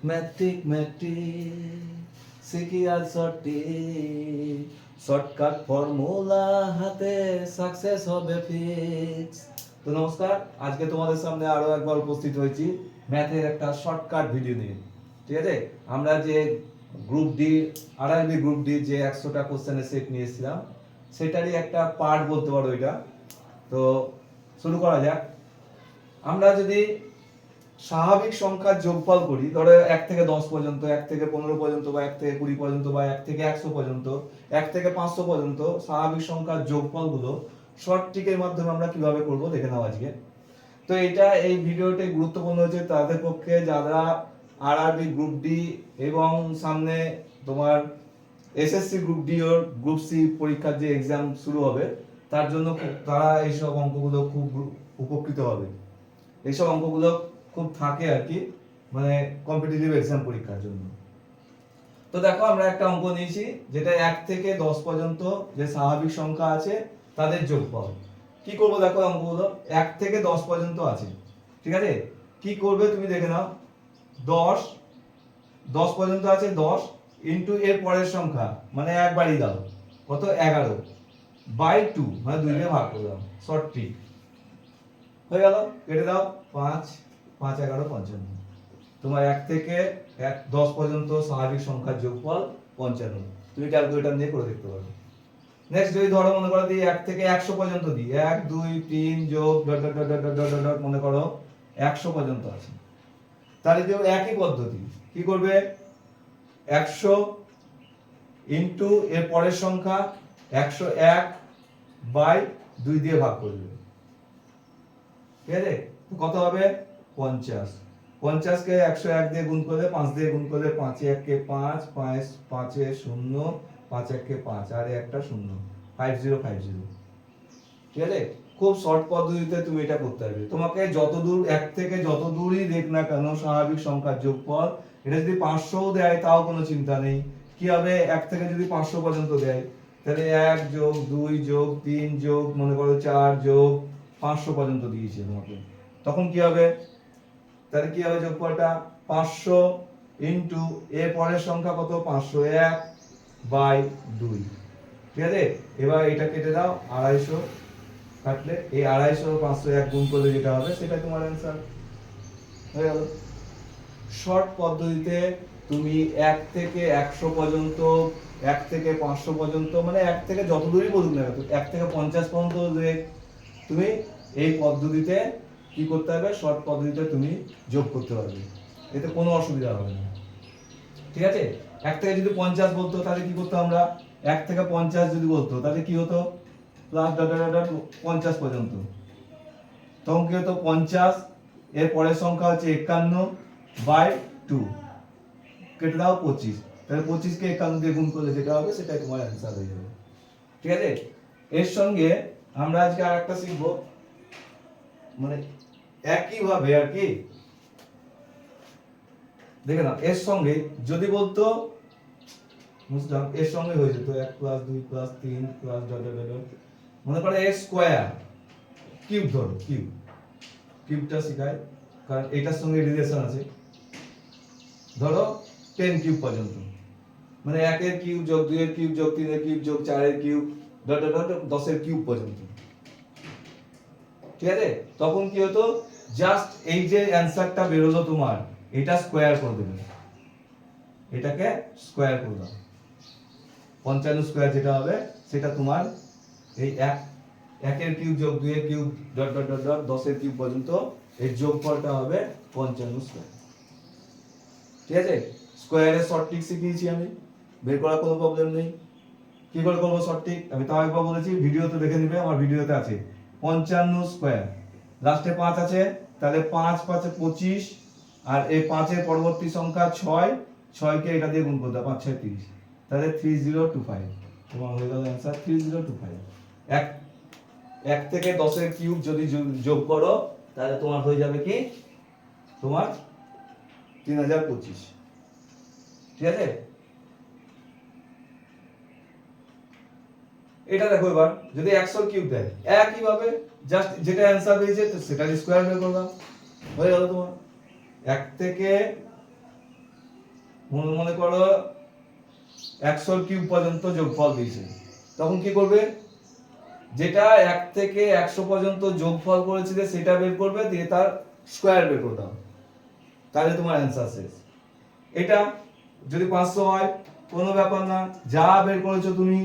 Mathematic শিখি আর সঠিক shortcut formula হাতে সাকসেস হবে ফিক্স। তো নমস্কার, আজকে তোমাদের সামনে আরো একবার উপস্থিত হয়েছি ম্যাথের একটা শর্টকাট ভিডিও নিয়ে। ঠিক আছে, আমরা যে group D RRB group D যে 100টা কোশ্চেনের সেট নিয়েছিলাম সেটারই একটা পার্ট বলতে পারো এটা। তো শুরু করা যাক। আমরা যদি স্বাভাবিক সংখ্যার যোগফল করি, ধরো 1 থেকে 10 পর্যন্ত, 1 থেকে 15 পর্যন্ত, বা 1 থেকে 20 পর্যন্ত, বা 1 থেকে 100 পর্যন্ত, 1 থেকে 500 পর্যন্ত স্বাভাবিক সংখ্যার যোগফলগুলো শর্ট ট্রিকের মাধ্যমে আমরা কিভাবে করব দেখে নাও আজকে। তো এই ভিডিওটি গুরুত্বপূর্ণ হচ্ছে তাদের পক্ষে যারা আরআরবি গ্রুপ ডি এবং সামনে তোমার এসএসসি গ্রুপ ডি ও গ্রুপ সি পরীক্ষার যে এক্সাম শুরু হবে তার জন্য তারা এইসব অঙ্কগুলো খুব উপকৃত হবে। এইসব অঙ্কগুলো খুব থাকে আর কি, মানে কম্পিটিটিভ এক্সাম পরীক্ষার জন্য। তো দেখো, আমরা একটা অঙ্ক নিয়েছি যেটা 1 থেকে 10 পর্যন্ত যে স্বাভাবিক সংখ্যা আছে তাদের যোগফল। কি করব দেখো, অঙ্কগুলো 1 থেকে 10 পর্যন্ত আছে। ঠিক আছে, কি করবে তুমি দেখে নাও। 10 পর্যন্ত আছে, 10 ইনটু এর পরের সংখ্যা মানে একবারই দাও, কত 11 বাই 2 মানে 2 দিয়ে ভাগ করে দাও। শর্ট ট্রিক হয়ে গেল, কেটে দাও। 5 5 11 55। তোমার 1 থেকে 10 পর্যন্ত স্বাভাবিক সংখ্যার যোগফল 55। তুমি ক্যালকুলেটর দিয়ে করে দেখতে পারো। নেক্সট যদি ধরো মনে করো দিই 1 থেকে 100 পর্যন্ত দিই, 1 2 3 যোগ dot dot dot dot dot dot মনে করো 100 পর্যন্ত আছে। তাহলে কেউ একই পদ্ধতি কি করবে, 100 ইনটু এর পরের সংখ্যা 101 বাই 2 দিয়ে ভাগ করবে। ঠিক আছে, তো কত হবে 50। 50 কে 101 দিয়ে গুণ করলে, 5 দিয়ে গুণ করলে, 5 এ 1 কে 5, 5 এ 0, 5 1 কে 5 আর একটা 0, 5050। ঠিক আছে, খুব শর্ট পদ্ধতিতে তুমি এটা করতে পারবে। তোমাকে যতদূর 1 থেকে যত দূরই দেখ না কেন স্বাভাবিক সংখ্যার যোগফল, এটা যদি 500 দেয় তাও কোনো চিন্তা নেই। কি হবে, 1 থেকে যদি 500 পর্যন্ত দেয় তাহলে 1 যোগ 2 যোগ 3 যোগ মনে করো 4 যোগ 500 পর্যন্ত দিয়েছে তোমাকে, তখন কি হবে, তাহলে কি হবে যোগফলটা 500 ইনটু এর পরের সংখ্যা কত 501 বাই 2। ঠিক আছে, এবার এটা কেটে দাও, 250 কাটলে এই 250 501 গুণ করলে যেটা হবে সেটা তোমার অ্যানসার হয়ে গেল। শর্ট পদ্ধতিতে তুমি 1 থেকে 100 পর্যন্ত, 1 থেকে 500 পর্যন্ত, মানে 1 থেকে যত দূরই বলুক না কেন, 1 থেকে 50 পর্যন্ত তুমি এই পদ্ধতিতে কি করতে হবে, শর্ট পদ্ধতিতে তুমি যোগ করতে পারবে, এতে কোনো অসুবিধা হবে না। ঠিক আছে, 1 থেকে যদি 50 বলতো তাহলে কি করতে, আমরা 1 থেকে 50 যদি বলতো তাহলে কি হতো, প্লাস ডট ডট ডট 50 পর্যন্ত, তখন কি হতো 50 এর পরের সংখ্যা হচ্ছে 51 বাই 2, কেটে দাও 25। তাহলে 25 কে 51 দিয়ে গুণ করলে যেটা হবে সেটাই তোমার অ্যানসার হয়ে যাবে। ঠিক আছে, এর সঙ্গে আমরা আজকে আরেকটা শিখব, মানে একই ভাবে আর কি, দেখে নাও। এর সঙ্গে যদি বলতো, বুঝলাম এর সঙ্গে হয়ে যেত 1 plus 2 plus 3 plus dot dot dot, মনে করো এর স্কয়ার কিউব, ধরো কিউবটা শেখায় কারণ এটার সঙ্গে রিলেশন আছে। ধরো 10 কিউব পর্যন্ত, মানে 1 এর কিউব যোগ 2 এর কিউব যোগ 3 এর কিউব যোগ 4 এর কিউব ডট ডট ডট 10 এর কিউব পর্যন্ত। ঠিক আছে, তখন কি হতো, জাস্ট এই যে অ্যানসারটা বেরোলো তোমার, এটা স্কয়ার করে দেবে, এটাকে স্কয়ার করে দাও। 55 স্কয়ার যেটা হবে সেটা তোমার এই 1 এর কিউব যোগ 2 এর cube dot dot dot dot 10 এর কিউব পর্যন্ত এর যোগফলটা হবে 55 স্কয়ার। ঠিক আছে, স্কয়ারের শর্ট ট্রিক শিখিয়েছি আমি, বের করার কোনো প্রবলেম নেই। কি করে করব শর্ট ট্রিক, আমি তাও একবার বলেছি, ভিডিওতে দেখে নিবে, আমার ভিডিওতে আছে। 55 স্কয়ার, লাস্টে 5 আছে, তাহলে 5 5 এ 25, আর এই 5 এর পরবর্তী সংখ্যা 6, 6 কে এটা দিয়ে গুণ করতে 5 6 30, তাহলে 3025 তোমার হয়ে গেল অ্যানসার 3025। এক 1 থেকে 10 এর কিউব যদি যোগ করো তাহলে তোমার হয়ে যাবে কি, তোমার 3025। ঠিক আছে, এটা দেখো এবার যদি 100 কিউব দেয় একই ভাবে জাস্ট যেটা অ্যানসার পেয়েছে তো সেটা স্কয়ার বের করবা, হয়ে গেল তোমার। 1 থেকে মনে করো 100 কিউব পর্যন্ত যোগফল দিয়েছে, তখন কি করবে, যেটা 1 থেকে 100 পর্যন্ত যোগফল করেছিলে সেটা বের করবে, দিয়ে তার স্কয়ার বের করে দাও, তাহলে তোমার অ্যান্সার শেষ। এটা যদি 500 হয় কোনো ব্যাপার না, যা বের করেছো তুমি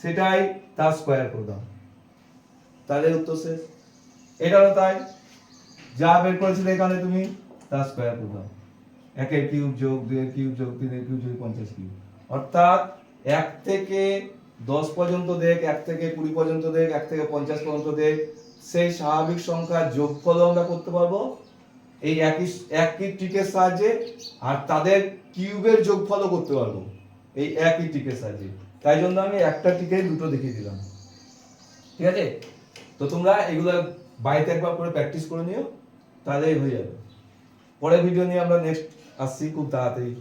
সেটাই তার স্কয়ার করে দাও, তাহলে উত্তর শেষ। এটাও তাই, যা বের করেছিলে এখানে তুমি তার স্কয়ার করে দাও, 1 এর কিউব যোগ 2 এর কিউব যোগ 3 এর কিউব যোগ 50 কিউব, অর্থাৎ 1 থেকে 10 পর্যন্ত দেখ, 1 থেকে 20 পর্যন্ত দেখ, 1 থেকে 50 পর্যন্ত দেখ, সেই স্বাভাবিক সংখ্যার যোগফল আমরা করতে পারবো এই একই ট্রিকের সাহায্যে, আর তাদের কিউবের যোগফলও করতে পারবো এই একই ট্রিকের সাহায্যে। তাই জন্য আমি একটা ট্রিকে দুটো দেখিয়ে দিলাম, ঠিক আছে? তো তোমরা এগুলো বাড়িতে একবার করে প্র্যাকটিস করে নিও, তাহলেই হয়ে যাবে। পরের ভিডিও নিয়ে আমরা নেক্সট আসছি খুব তাড়াতাড়ি।